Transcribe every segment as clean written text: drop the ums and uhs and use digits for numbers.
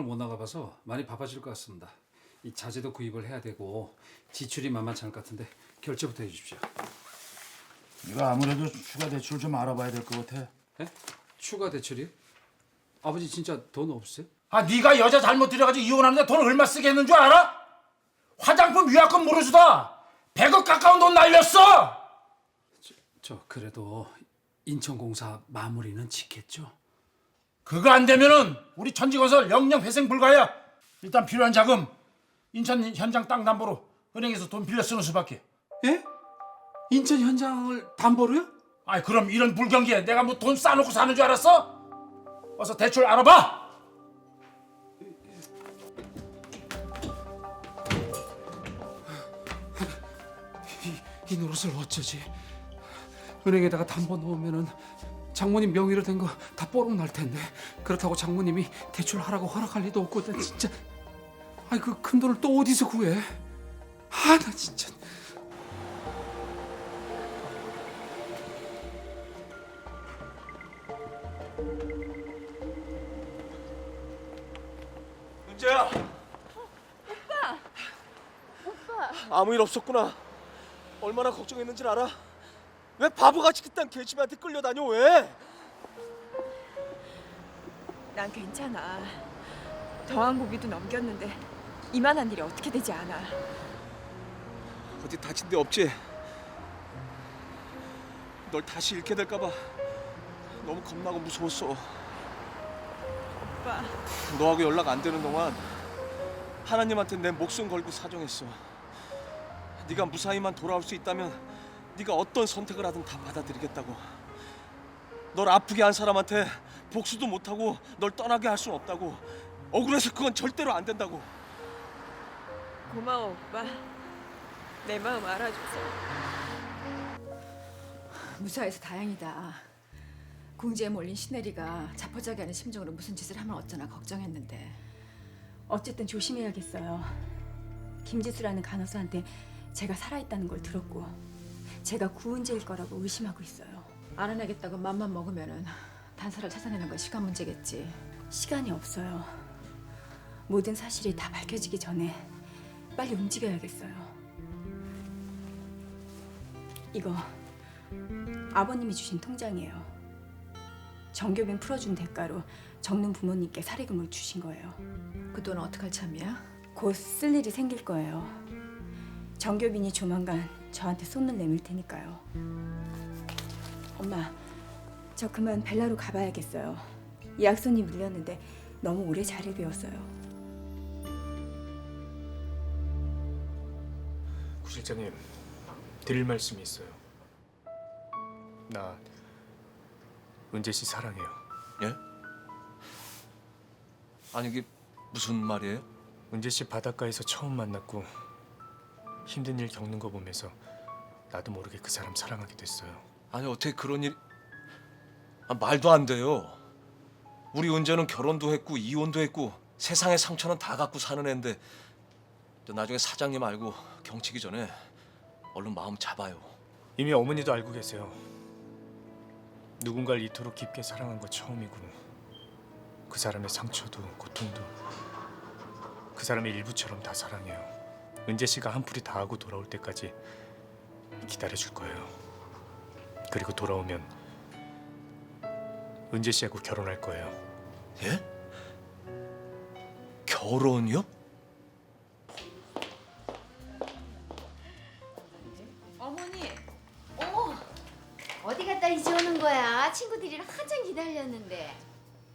현장을 못 나가봐서 많이 바빠질 것 같습니다. 이 자재도 구입을 해야 되고 지출이 만만치 않을 것 같은데 결제부터 해주십시오. 이거 아무래도 추가 대출 좀 알아봐야 될 것 같아. 예? 추가 대출이요? 아버지 진짜 돈 없으세요? 아, 네가 여자 잘못 들여가지고 이혼하는데 돈 얼마 쓰겠는 줄 알아? 화장품 위약금 모르주다 100억 가까운 돈 날렸어. 저 그래도 인천공사 마무리는 짓겠죠? 그거 안 되면은 우리 천지건설 영영 회생 불가야. 일단 필요한 자금 인천 현장 땅 담보로 은행에서 돈 빌려 쓰는 수밖에. 예? 인천 현장을 담보로요? 아이, 그럼 이런 불경기에 내가 뭐 돈 싸놓고 사는 줄 알았어? 어서 대출 알아봐. 이 노릇을 어쩌지? 은행에다가 담보 넣으면은 장모님 명의로 된 거 다 뽀록 날 텐데 그렇다고 장모님이 대출하라고 허락할 리도 없고 나 진짜 아이 그 큰 돈을 또 어디서 구해? 아 나 진짜 은재야. 오빠. 아무 일 없었구나. 얼마나 걱정했는지 알아? 왜 바보같이 그딴 개집애한테 끌려다녀 왜? 난 괜찮아. 더한 고비도 넘겼는데 이만한 일이 어떻게 되지 않아. 어디 다친 데 없지? 널 다시 잃게 될까봐 너무 겁나고 무서웠어. 오빠. 너하고 연락 안 되는 동안 하나님한테 내 목숨 걸고 사정했어. 네가 무사히만 돌아올 수 있다면 네가 어떤 선택을 하든 다 받아들이겠다고. 널 아프게 한 사람한테 복수도 못하고 널 떠나게 할 수는 없다고. 억울해서 그건 절대로 안 된다고. 고마워 오빠. 내 마음 알아줘서. 무사해서 다행이다. 궁지에 몰린 시네리가 자포자기하는 심정으로 무슨 짓을 하면 어쩌나 걱정했는데. 어쨌든 조심해야겠어요. 김지수라는 간호사한테 제가 살아있다는 걸 들었고 제가 구은재일 거라고 의심하고 있어요. 알아내겠다고 맘만 먹으면은 단서를 찾아내는 건 시간 문제겠지. 시간이 없어요. 모든 사실이 다 밝혀지기 전에 빨리 움직여야겠어요. 이거 아버님이 주신 통장이에요. 정교빈 풀어준 대가로 정릉 부모님께 사례금을 주신 거예요. 그 돈은 어떡할 참이야? 곧 쓸 일이 생길 거예요. 정교빈이 조만간 저한테 손을 내밀 테니까요. 엄마, 저 그만 벨라로 가봐야겠어요. 예약 손님 밀렸는데 너무 오래 자리를 비웠어요. 구 실장님, 드릴 말씀이 있어요. 나 은재 씨 사랑해요. 예? 아니 이게 무슨 말이에요? 은재 씨 바닷가에서 처음 만났고 힘든 일 겪는 거 보면서 나도 모르게 그 사람 사랑하게 됐어요. 아니 어떻게 그런 일... 말도 안 돼요. 우리 은재는 결혼도 했고 이혼도 했고 세상의 상처는 다 갖고 사는 애인데 나중에 사장님 알고 경치기 전에 얼른 마음 잡아요. 이미 어머니도 알고 계세요. 누군가를 이토록 깊게 사랑한 거 처음이고 그 사람의 상처도 고통도 그 사람의 일부처럼 다 사랑해요. 은재 씨가 한풀이 다 하고 돌아올 때까지 기다려줄 거예요. 그리고 돌아오면 은재 씨하고 결혼할 거예요. 예? 결혼이요? 어머니, 어디 갔다 이제 오는 거야? 친구들이랑 한참 기다렸는데.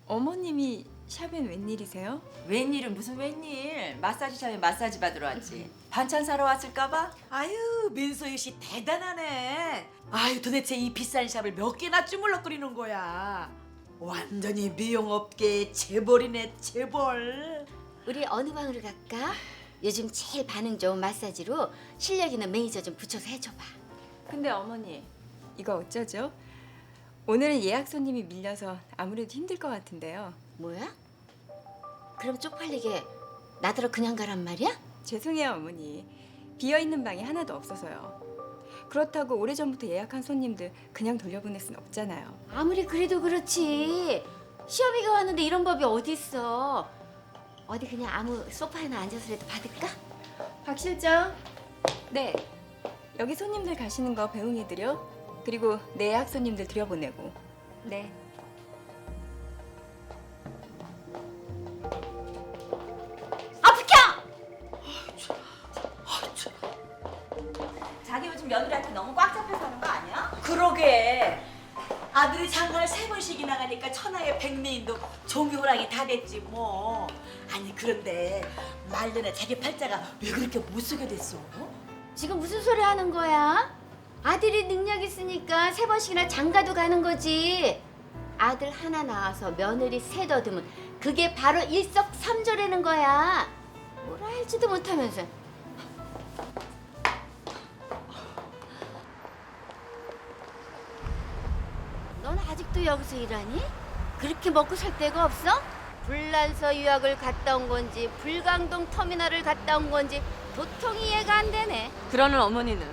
어머님이 샵엔 웬일이세요? 웬일은 무슨 웬일? 마사지샵에 마사지 받으러 왔지. 반찬 사러 왔을까봐? 아유, 민소유 씨 대단하네. 아유, 도대체 이 비싼 샵을 몇 개나 주물럭거리는 거야. 완전히 미용업계의 재벌이네, 재벌. 우리 어느 방으로 갈까? 요즘 제일 반응 좋은 마사지로 실력 있는 매니저 좀 붙여서 해줘봐. 근데 어머니, 이거 어쩌죠? 오늘은 예약 손님이 밀려서 아무래도 힘들 것 같은데요. 뭐야? 그럼 쪽팔리게 나더러 그냥 가란 말이야? 죄송해요 어머니. 비어있는 방이 하나도 없어서요. 그렇다고 오래전부터 예약한 손님들 그냥 돌려보낼 순 없잖아요. 아무리 그래도 그렇지. 시어미가 왔는데 이런 법이 어디 있어? 어디 그냥 아무 소파에나 앉아서라도 받을까? 박 실장. 네. 여기 손님들 가시는 거 배웅해드려. 그리고 내 예약 손님들 들여보내고. 네. 아 비켜! 자기 요즘 며느리한테 너무 꽉 잡혀서 하는 거 아니야? 그러게. 아들이 장가를 3번씩이나 가니까 천하의 백미인도 종교호랑이 다 됐지 뭐. 아니 그런데 말년에 자기 팔자가 왜 그렇게 못 쓰게 됐어? 지금 무슨 소리 하는 거야? 아들이 능력 있으니까 3번씩이나 장가도 가는 거지. 아들 하나 낳아서 며느리 셋 얻으면 그게 바로 일석삼조라는 거야. 뭘 알지도 못하면서. 넌 아직도 여기서 일하니? 그렇게 먹고 살 데가 없어? 불란서 유학을 갔다 온 건지 불광동 터미널을 갔다 온 건지 도통이 이해가 안 되네. 그러는 어머니는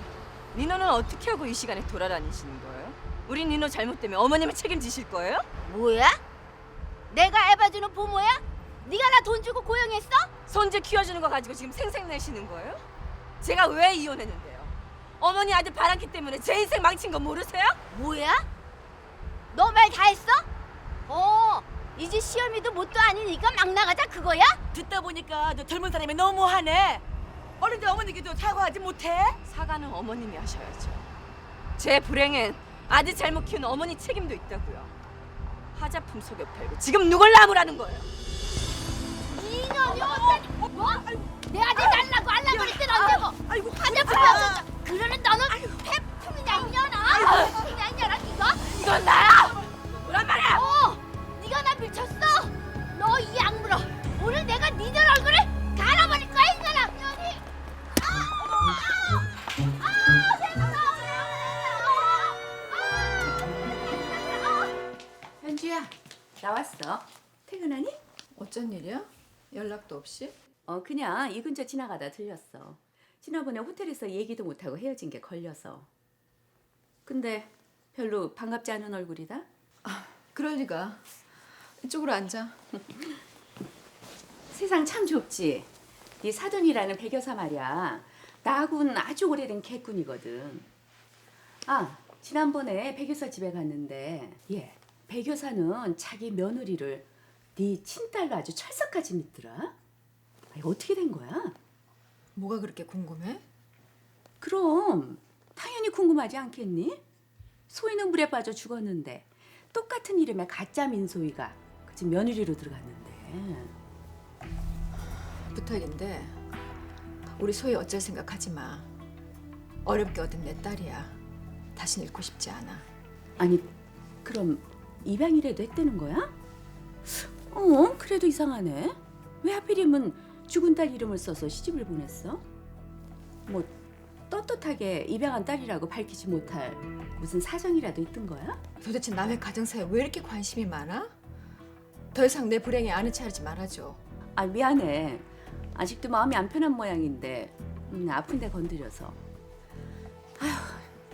니노는 어떻게 하고 이 시간에 돌아다니시는 거예요? 우리 니노 잘못되면 어머님이 책임지실 거예요? 뭐야? 내가 애 봐주는 부모야? 네가 나 돈 주고 고용했어? 손주 키워주는 거 가지고 지금 생색내시는 거예요? 제가 왜 이혼했는데요? 어머니 아들 바람기 때문에 제 인생 망친 거 모르세요? 뭐야? 너 말 다 했어? 이제 시험이도 뭣도 아니니까 막 나가자 그거야? 듣다 보니까 너 젊은 사람이 너무하네. 어른들 어머니께도 사과하지 못해? 사과는 어머님이 하셔야죠. 제 불행엔 아들 잘못 키운 어머니 책임도 있다고요. 화자품 속여 팔고 지금 누굴 나무라는 거예요? 이년이 어떤 뭐? 내 아들 달라고 알라버릴 땐 언제고? 아이고 한자품 없어. 그러는 너는 태풍이냐 이년아? 태풍이냐 이년아 네가? 이건 나야! 뭐란 말이야! 네가 나 미쳤어? 너 이 악물어. 오늘 내가 니들 얼굴을 갈아버릴 거야 이년아. 년이. 현주야, 나왔어. 퇴근하니? 어쩐 일이야? 연락도 없이? 그냥 이 근처 지나가다 들렸어. 지난번에 호텔에서 얘기도 못하고 헤어진 게 걸려서. 근데 별로 반갑지 않은 얼굴이다? 그럴 리가. 이쪽으로 앉아. 세상 참 좁지. 네 사돈이라는 백여사 말이야. 나하고는 아주 오래된 개꾼이거든. 지난번에 백여사 집에 갔는데 백여사는 자기 며느리를 네 친딸로 아주 철석같이 믿더라. 어떻게 된 거야? 뭐가 그렇게 궁금해? 그럼 당연히 궁금하지 않겠니? 소희는 물에 빠져 죽었는데 똑같은 이름의 가짜 민소희가 그 집 며느리로 들어갔는데. 부탁인데 우리 소희 어쩔 생각하지 마. 어렵게 얻은 내 딸이야. 다시 잃고 싶지 않아. 아니 그럼 입양이라도 했다는 거야? 그래도 이상하네. 왜 하필이면 죽은 딸 이름을 써서 시집을 보냈어? 뭐 떳떳하게 입양한 딸이라고 밝히지 못할 무슨 사정이라도 있던 거야? 도대체 남의 가정사에 왜 이렇게 관심이 많아? 더 이상 내 불행에 아는 체 하지 말아줘. 미안해. 아직도 마음이 안 편한 모양인데 아픈데 건드려서.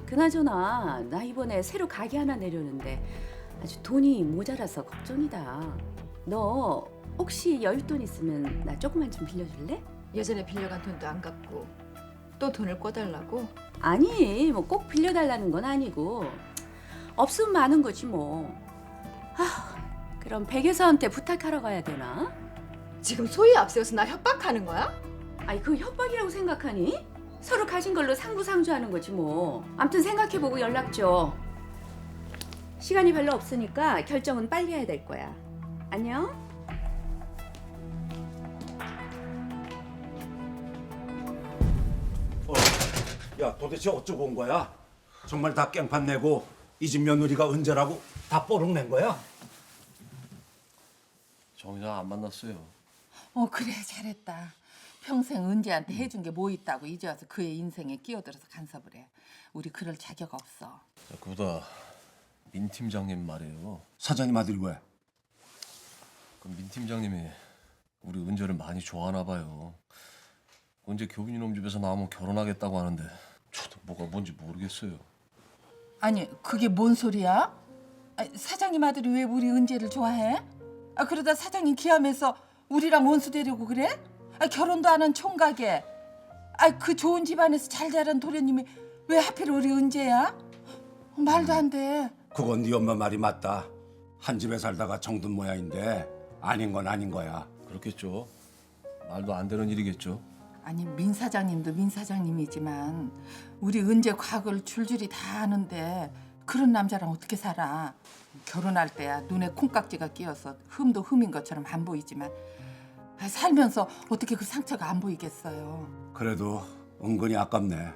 그나저나 나 이번에 새로 가게 하나 내려는데 아주 돈이 모자라서 걱정이다. 너 혹시 여윳돈 있으면 나 조금만 좀 빌려줄래? 예전에 빌려간 돈도 안 갚고 또 돈을 꿔달라고? 아니 뭐 꼭 빌려달라는 건 아니고 없으면 많은 거지 뭐. 그럼 백여사한테 부탁하러 가야 되나? 지금 소희 앞세워서 나 협박하는 거야? 그 협박이라고 생각하니? 서로 가진 걸로 상부상조하는 거지 뭐. 아무튼 생각해보고 연락 줘. 시간이 별로 없으니까 결정은 빨리 해야 될 거야. 안녕. 야, 도대체 어쩌고 온 거야? 정말 다 깽판 내고 이 집 며느리가 은재라고 다 뽀록 낸 거야? 정이랑 안 만났어요. 그래 잘했다. 평생 은재한테 해준 게 뭐 있다고 이제 와서 그의 인생에 끼어들어서 간섭을 해. 우리 그럴 자격 없어. 그보다 민 팀장님 말이에요. 사장님 아들이 왜? 민 팀장님이 우리 은재를 많이 좋아하나 봐요. 은재 교빈이놈 집에서 나오면 결혼하겠다고 하는데 저도 뭐가 뭔지 모르겠어요. 아니 그게 뭔 소리야? 사장님 아들이 왜 우리 은재를 좋아해? 그러다 사장님 기함해서 우리랑 원수 되려고 그래? 결혼도 안 한 총각에 그 좋은 집안에서 잘 자란 도련님이 왜 하필 우리 은재야? 말도 안 돼. 그건 네 엄마 말이 맞다. 한 집에 살다가 정든 모양인데 아닌 건 아닌 거야. 그렇겠죠. 말도 안 되는 일이겠죠. 아니 민 사장님도 민 사장님이지만 우리 은재 과거를 줄줄이 다 아는데 그런 남자랑 어떻게 살아? 결혼할 때야 눈에 콩깍지가 끼어서 흠도 흠인 것처럼 안 보이지만 살면서 어떻게 그 상처가 안 보이겠어요? 그래도 은근히 아깝네.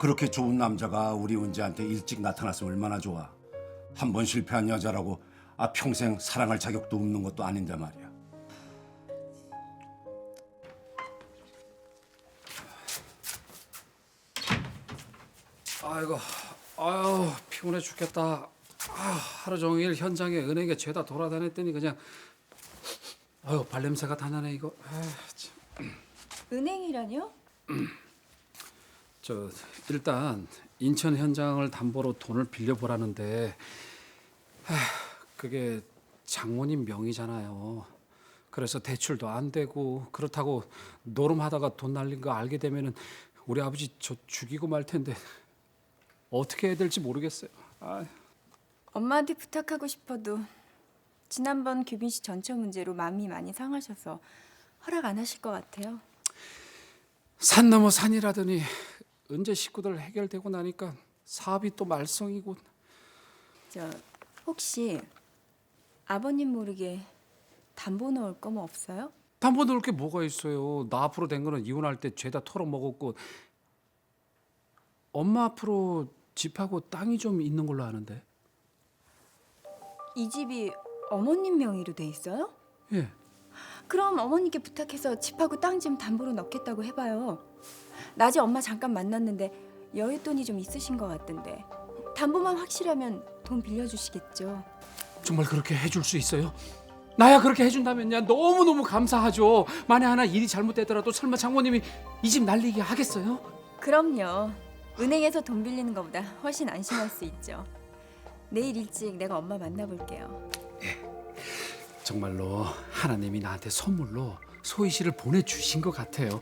그렇게 좋은 남자가 우리 은재한테 일찍 나타났으면 얼마나 좋아. 한 번 실패한 여자라고 평생 사랑할 자격도 없는 것도 아닌데 말이야. 아이고, 아유 피곤해 죽겠다. 하루 종일 현장에 은행에 죄다 돌아다녔더니 그냥 아유 발냄새가 다 나네 이거. 참. 은행이라뇨? 저 일단 인천 현장을 담보로 돈을 빌려보라는데 그게 장모님 명의잖아요. 그래서 대출도 안 되고 그렇다고 노름하다가 돈 날린 거 알게 되면은 우리 아버지 저 죽이고 말 텐데 어떻게 해야 될지 모르겠어요. 엄마한테 부탁하고 싶어도 지난번 규빈 씨 전처 문제로 마음이 많이 상하셔서 허락 안 하실 것 같아요. 산 넘어 산이라더니 은재 식구들 해결되고 나니까 사업이 또 말썽이고. 저 혹시 아버님 모르게 담보 넣을 거면 없어요? 담보 넣을 게 뭐가 있어요. 나 앞으로 된 거는 이혼할 때 죄다 털어먹었고 엄마 앞으로 집하고 땅이 좀 있는 걸로 아는데. 이 집이 어머님 명의로 돼 있어요? 예. 그럼 어머니께 부탁해서 집하고 땅 좀 담보로 넣겠다고 해봐요. 낮에 엄마 잠깐 만났는데 여윳돈이 좀 있으신 것 같던데 담보만 확실하면 돈 빌려주시겠죠. 정말 그렇게 해줄 수 있어요? 나야 그렇게 해준다면야 너무너무 감사하죠. 만에 하나 일이 잘못되더라도 설마 장모님이 이 집 날리게 하겠어요? 그럼요. 은행에서 돈 빌리는 것보다 훨씬 안심할 수 있죠. 내일 일찍 내가 엄마 만나볼게요. 정말로 하나님이 나한테 선물로 소희 씨를 보내주신 것 같아요.